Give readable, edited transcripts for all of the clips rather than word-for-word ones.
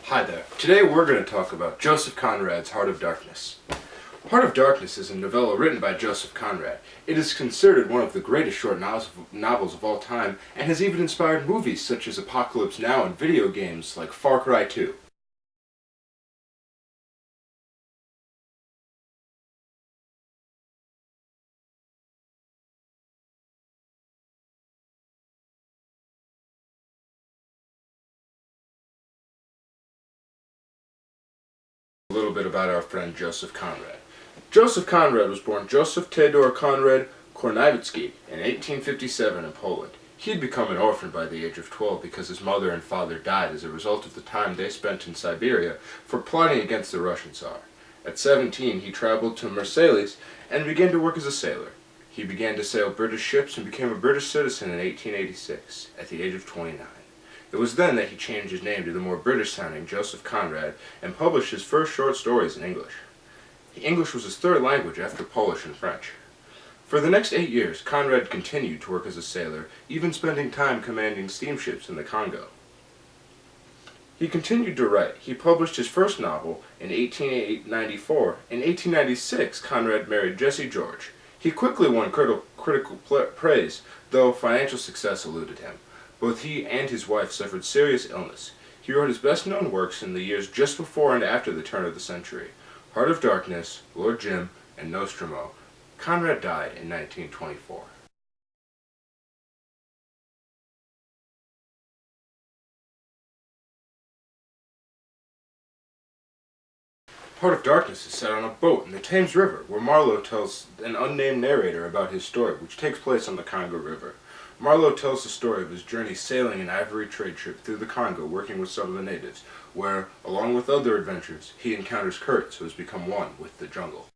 Hi there. Today we're going to talk about Joseph Conrad's Heart of Darkness. Heart of Darkness is a novella written by Joseph Conrad. It is considered one of the greatest short novels of all time and has even inspired movies such as Apocalypse Now and video games like Far Cry 2. A little bit about our friend Joseph Conrad. Joseph Conrad was born Joseph Tedor Conrad Kornajewski in 1857 in Poland. He had become an orphan by the age of 12 because his mother and father died as a result of the time they spent in Siberia for plotting against the Russian Tsar. At 17, he traveled to Marseilles and began to work as a sailor. He began to sail British ships and became a British citizen in 1886 at the age of 29. It was then that he changed his name to the more British-sounding Joseph Conrad and published his first short stories in English. English was his third language after Polish and French. For the next 8 years, Conrad continued to work as a sailor, even spending time commanding steamships in the Congo. He continued to write. He published his first novel in 1894. In 1896, Conrad married Jessie George. He quickly won critical praise, though financial success eluded him. Both he and his wife suffered serious illness. He wrote his best-known works in the years just before and after the turn of the century: Heart of Darkness, Lord Jim, and Nostromo. Conrad died in 1924. Heart of Darkness is set on a boat in the Thames River, where Marlowe tells an unnamed narrator about his story, which takes place on the Congo River. Marlowe tells the story of his journey sailing an ivory trade ship through the Congo, working with some of the natives, where, along with other adventures, he encounters Kurt, who has become one with the jungle.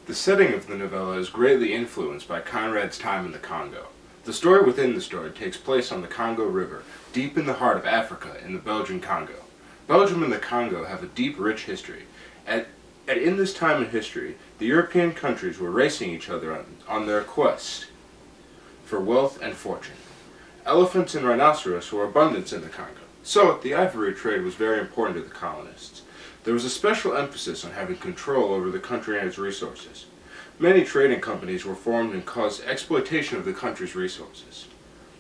The setting of the novella is greatly influenced by Conrad's time in the Congo. The story within the story takes place on the Congo River, deep in the heart of Africa in the Belgian Congo. Belgium and the Congo have a deep, rich history. In this time in history, the European countries were racing each other on their quest for wealth and fortune. Elephants and rhinoceros were abundant in the Congo, so the ivory trade was very important to the colonists. There was a special emphasis on having control over the country and its resources. Many trading companies were formed and caused exploitation of the country's resources.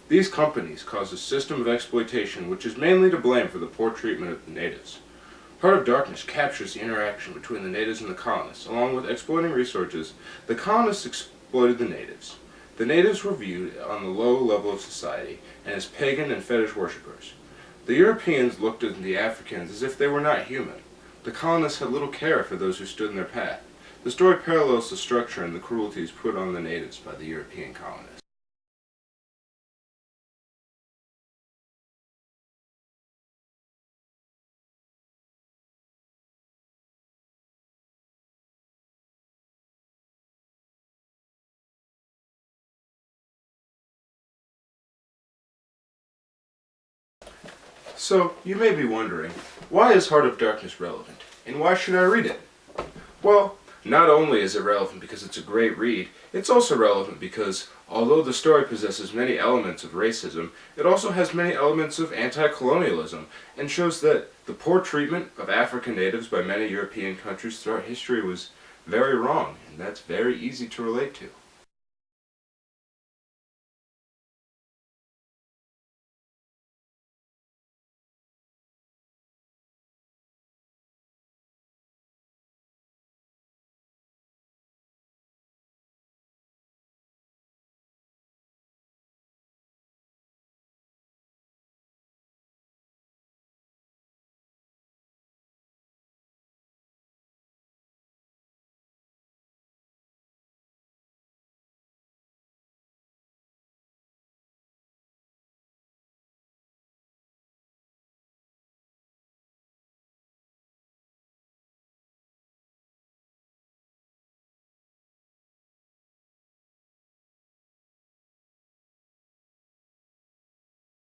These companies caused a system of exploitation which is mainly to blame for the poor treatment of the natives. Heart of Darkness captures the interaction between the natives and the colonists. Along with exploiting resources, the colonists exploited the natives. The natives were viewed on the low level of society and as pagan and fetish worshippers. The Europeans looked at the Africans as if they were not human. The colonists had little care for those who stood in their path. The story parallels the structure and the cruelties put on the natives by the European colonists. So, you may be wondering, why is Heart of Darkness relevant? And why should I read it? Well, not only is it relevant because it's a great read, it's also relevant because, although the story possesses many elements of racism, it also has many elements of anti-colonialism, and shows that the poor treatment of African natives by many European countries throughout history was very wrong, and that's very easy to relate to.